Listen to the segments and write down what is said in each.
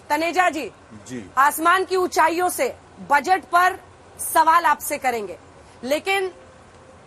तनेजा जी, जी आसमान की ऊंचाइयों से बजट पर सवाल आपसे करेंगे, लेकिन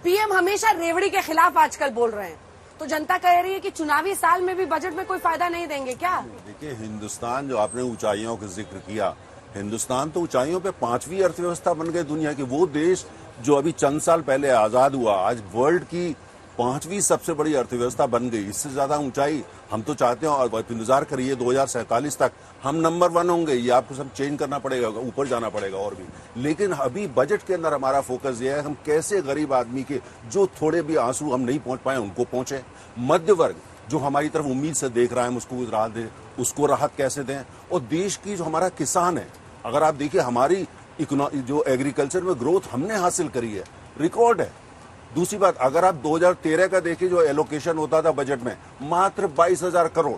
पीएम हमेशा रेवड़ी के खिलाफ आजकल बोल रहे हैं, तो जनता कह रही है कि चुनावी साल में भी बजट में कोई फायदा नहीं देंगे क्या? देखिए, हिंदुस्तान जो आपने ऊंचाइयों का जिक्र किया, हिंदुस्तान तो ऊंचाइयों पे 5वीं अर्थव्यवस्था बन गई दुनिया की। वो देश जो अभी चंद साल पहले आजाद हुआ, आज वर्ल्ड की 5वीं सबसे बड़ी अर्थव्यवस्था बन गई। इससे ज्यादा ऊंचाई हम तो चाहते हैं, और इंतजार करिए 2047 तक हम नंबर 1 होंगे। ये आपको सब चेंज करना पड़ेगा, ऊपर जाना पड़ेगा और भी। लेकिन अभी बजट के अंदर हमारा फोकस ये है, हम कैसे गरीब आदमी के जो थोड़े भी आंसू हम नहीं पहुंच पाए उनको पहुंचे, मध्य वर्ग जो हमारी तरफ उम्मीद से देख रहा है उसको राहत दें, उसको राहत कैसे दें। और देश की जो हमारा किसान है, अगर आप देखिए हमारी जो एग्रीकल्चर में ग्रोथ हमने हासिल करी है, रिकॉर्ड है। दूसरी बात, अगर आप 2013 का देखिए जो एलोकेशन होता था बजट में, मात्र 22,000 करोड़,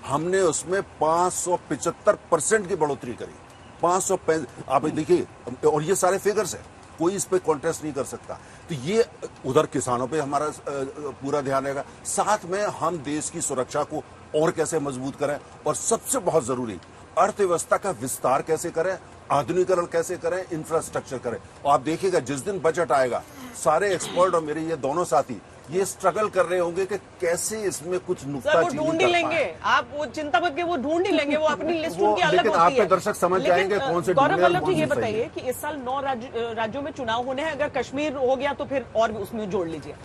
हमने उसमें 575% की बढ़ोतरी करी। 500 आप देखिए, और ये सारे फिगर्स है, कोई इस पे कॉन्टेस्ट नहीं कर सकता। तो ये उधर किसानों पे हमारा पूरा ध्यान रहेगा। साथ में हम देश की सुरक्षा को और कैसे मजबूत करें, और सबसे बहुत जरूरी अर्थव्यवस्था का विस्तार कैसे करें, आधुनिकीकरण कैसे करें, इंफ्रास्ट्रक्चर करें। और आप देखिएगा जिस दिन बजट आएगा, सारे एक्सपर्ट और मेरे ये दोनों साथी ये स्ट्रगल कर रहे होंगे कि कैसे इसमें कुछ नुक्ताचीनी ढूंढ ही लेंगे। आप वो चिंता मत, वो ढूंढ ही लेंगे, वो अपनी लिस्ट उनकी अलग होती है। आप दर्शक समझ जाएंगे कौन से। गौरव वल्लभ जी, ये बताइए कि इस साल 9 राज्यों में चुनाव होने हैं। अगर कश्मीर हो गया तो फिर और भी उसमें जोड़ लीजिए।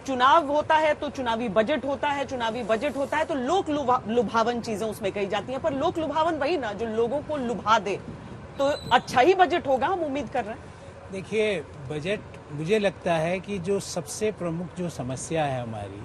चुनाव होता है तो चुनावी बजट होता है, चुनावी बजट होता है तो लोक लुभावन चीजें उसमें कही जाती हैं, पर लोक लुभावन वही ना जो लोगों को लुभा दे। तो अच्छा ही बजट होगा, हम उम्मीद कर रहे हैं। देखिए, बजट मुझे लगता है कि जो सबसे प्रमुख जो समस्या है हमारी,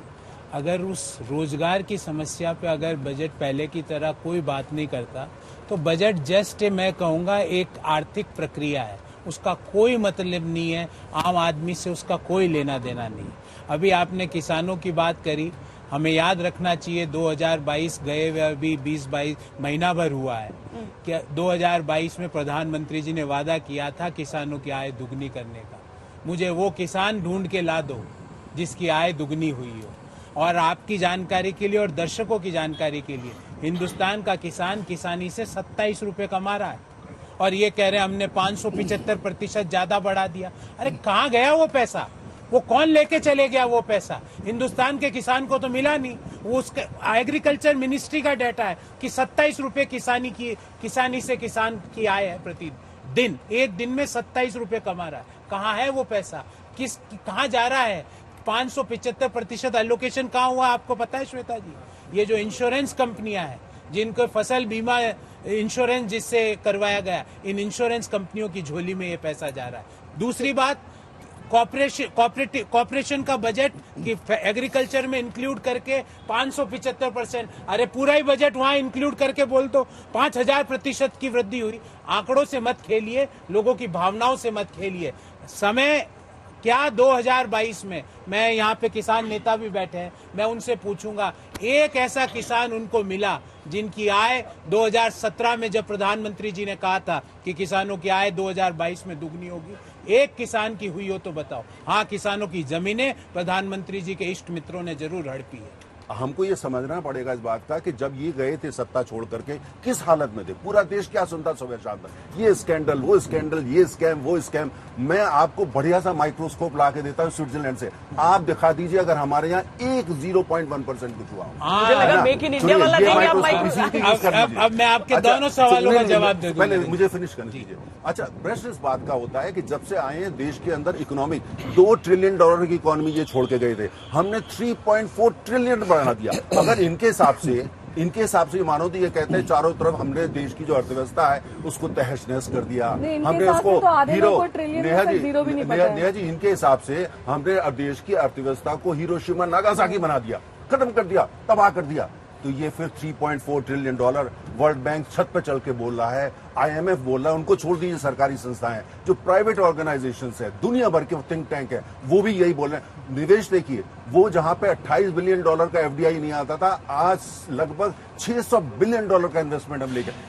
अगर उस रोजगार की समस्या पे अगर बजट पहले की तरह कोई बात नहीं करता, तो बजट जस्ट मैं कहूँगा एक आर्थिक प्रक्रिया है, उसका कोई मतलब नहीं है, आम आदमी से उसका कोई लेना देना नहीं। अभी आपने किसानों की बात करी, हमें याद रखना चाहिए 2022 गए हुए अभी 20-22 महीना भर हुआ है। क्या 2022 में प्रधानमंत्री जी ने वादा किया था किसानों की आय दुगनी करने का। मुझे वो किसान ढूंढ के ला दो जिसकी आय दुगनी हुई हो। और आपकी जानकारी के लिए और दर्शकों की जानकारी के लिए, हिंदुस्तान का किसान किसानी से 27 रुपए कमा रहा है, और ये कह रहे हैं हमने 575% ज्यादा बढ़ा दिया। अरे कहाँ गया वो पैसा? वो कौन लेके चले गया वो पैसा? हिंदुस्तान के किसान को तो मिला नहीं। वो उसके एग्रीकल्चर मिनिस्ट्री का डाटा है कि 27 रुपए किसानी से किसान की आय है प्रतिदिन। एक दिन में 27 रुपए कमा रहा है। कहाँ है वो पैसा? कहाँ जा रहा है? 575% एलोकेशन कहाँ हुआ आपको पता है श्वेता जी? ये जो इंश्योरेंस कंपनियां हैं, जिनको फसल बीमा इंश्योरेंस जिससे करवाया गया, इन इंश्योरेंस कंपनियों की झोली में ये पैसा जा रहा है। दूसरी बात, कॉर्पोरेशन का बजट कि एग्रीकल्चर में इंक्लूड करके 575%, अरे पूरा ही बजट वहां इंक्लूड करके बोल दो 5000% की वृद्धि हुई। आंकड़ों से मत खेलिए, लोगों की भावनाओं से मत खेलिए। समय क्या 2022 में, मैं यहाँ पे किसान नेता भी बैठे हैं, मैं उनसे पूछूंगा एक ऐसा किसान उनको मिला जिनकी आय 2017 में जब प्रधानमंत्री जी ने कहा था कि किसानों की आय 2022 में दुगनी होगी, एक किसान की हुई हो तो बताओ। हाँ, किसानों की जमीनें प्रधानमंत्री जी के इष्ट मित्रों ने जरूर हड़पी है। हमको ये समझना पड़ेगा इस बात का कि जब ये गए थे सत्ता छोड़ करके, किस हालत में थे, पूरा देश क्या सुनता सुबह शाम तक, ये स्कैंडल वो स्कैंडल, ये स्कैम वो स्कैम। मैं आपको बढ़िया सा माइक्रोस्कोप ला के देता हूँ स्विट्जरलैंड से, आप दिखा दीजिए अगर हमारे यहाँ 0.1% कुछ हुआ हो। मुझे लगा मेक इन इंडिया वाला नहीं, अब मैं आपके दोनों सवालों का जवाब दे दूं। पहले मुझे फिनिश करने दीजिए। अच्छा, प्रश्न इस बात का होता है कि जब से आए हैं देश के अंदर इकोनॉमिक $2 ट्रिलियन की इकोनॉमी ये छोड़ के गए थे, हमने 3.4 ट्रिलियन बढ़ा दिया। अगर इनके हिसाब से मानो तो ये कहते हैं चारों तरफ हमने देश की जो अर्थव्यवस्था है उसको तहस नहस कर दिया, हमने उसको नेहा जी इनके हिसाब से हमने देश की अर्थव्यवस्था को हिरोशिमा नागासाकी बना दिया, खत्म कर दिया, तबाह कर दिया। तो ये फिर $3.4 ट्रिलियन वर्ल्ड बैंक छत पे चल के बोल रहा है, IMF बोल रहा है। उनको छोड़ दीजिए सरकारी संस्थाएं, जो प्राइवेट ऑर्गेनाइजेशंस है, दुनिया भर के थिंक टैंक है, वो भी यही बोल रहे हैं। निवेश देखिए, वो जहां पे $28 बिलियन का FDI नहीं आता था, आज लगभग $600 बिलियन का इन्वेस्टमेंट हम लेकर